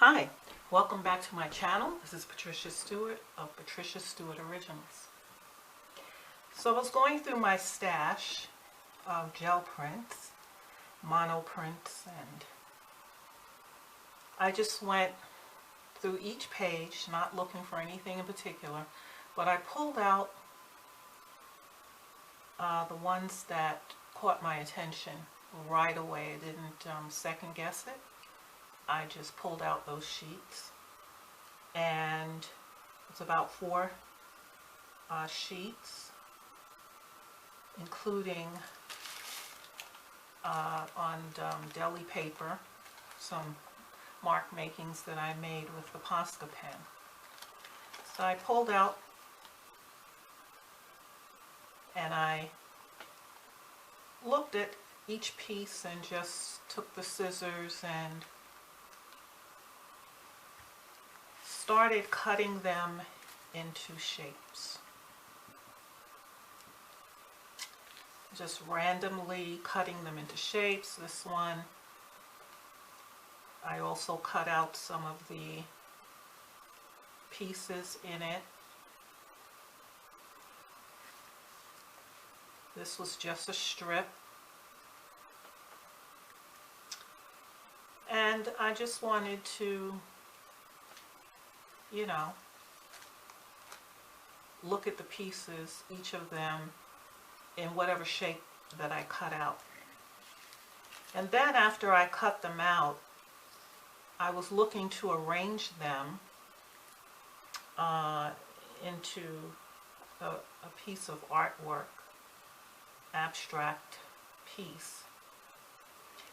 Hi, welcome back to my channel. This is Patricia Stuart of Patricia Stuart Originals. So I was going through my stash of gel prints, mono prints, and I just went through each page, not looking for anything in particular, but I pulled out the ones that caught my attention right away. I didn't second guess it. I just pulled out those sheets, and it's about 4 sheets, including on deli paper, some mark makings that I made with the Posca pen. So I pulled out and I looked at each piece and just took the scissors and started cutting them into shapes. Just randomly cutting them into shapes. This one, I also cut out some of the pieces in it. This was just a strip. And I just wanted to, look at the pieces, each of them, in whatever shape that I cut out. And then after I cut them out, I was looking to arrange them into a piece of artwork, abstract piece.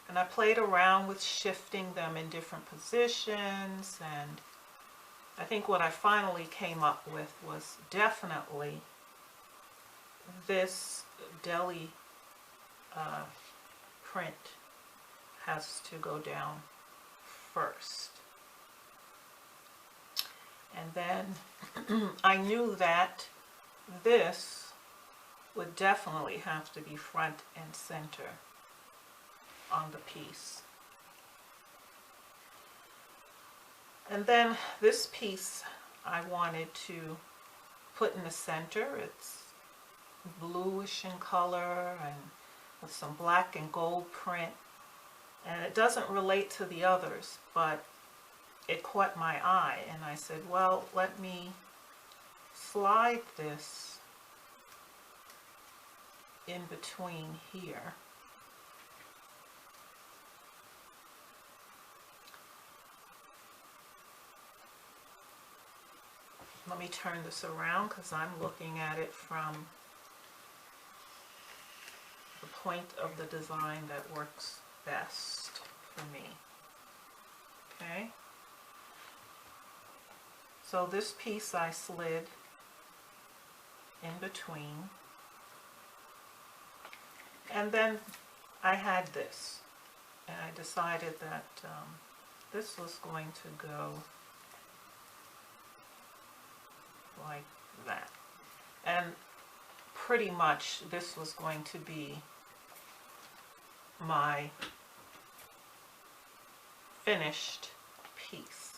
And I played around with shifting them in different positions, and I think what I finally came up with was definitely this deli print has to go down first. And then I knew that this would definitely have to be front and center on the piece. And then this piece I wanted to put in the center. It's bluish in color and with some black and gold print. And it doesn't relate to the others, but it caught my eye. And I said, well, let me slide this in between here. Let me turn this around because I'm looking at it from the point of the design that works best for me. Okay? So this piece I slid in between. And then I had this. And I decided that this was going to go like that. And pretty much this was going to be my finished piece.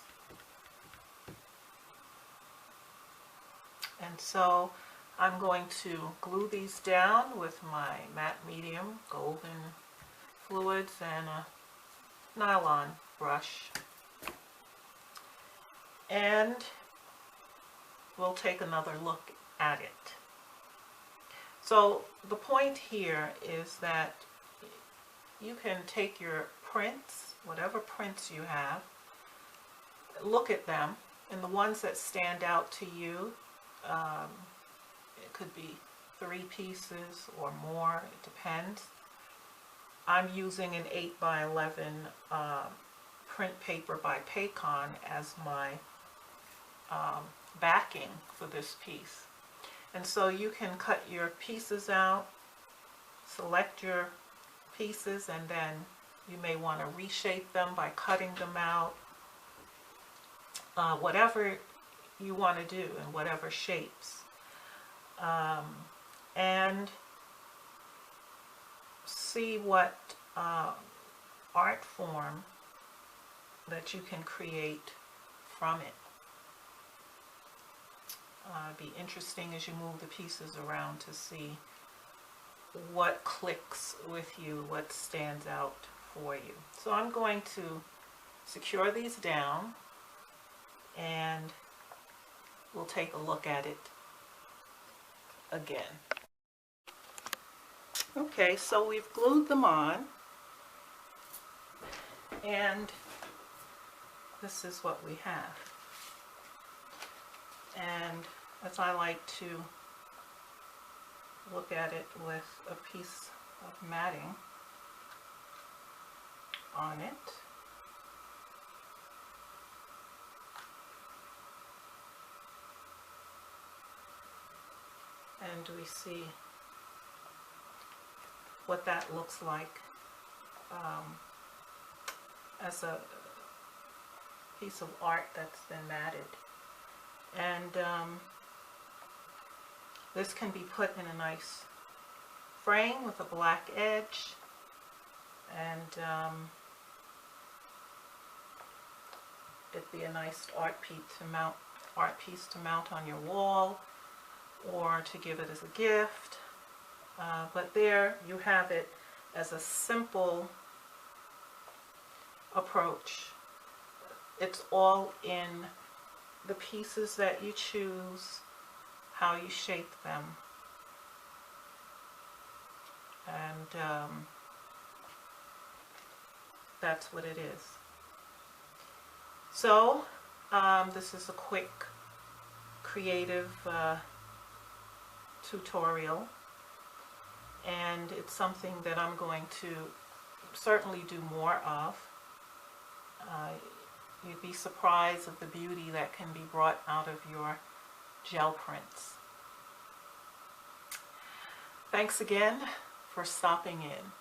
And so I'm going to glue these down with my matte medium golden fluids and a nylon brush. And we'll take another look at it. So the point here is that you can take your prints, whatever prints you have, look at them, and the ones that stand out to you, it could be 3 pieces or more, it depends. I'm using an 8x11 print paper by Paycon as my backing for this piece. And so you can cut your pieces out, select your pieces, and then you may want to reshape them by cutting them out. Whatever you want to do in whatever shapes. And see what art form that you can create from it. It'd be interesting as you move the pieces around to see what clicks with you, what stands out for you. So I'm going to secure these down and we'll take a look at it again. Okay, so we've glued them on, and this is what we have. And as I like to look at it with a piece of matting on it, and we see what that looks like as a piece of art that's been matted. And this can be put in a nice frame with a black edge, and it'd be a nice art piece to mount on your wall, or to give it as a gift. But there you have it as a simple approach. It's all in the pieces that you choose, how you shape them, and that's what it is. So this is a quick creative tutorial, and it's something that I'm going to certainly do more of. You'd be surprised of the beauty that can be brought out of your gel prints. Thanks again for stopping in.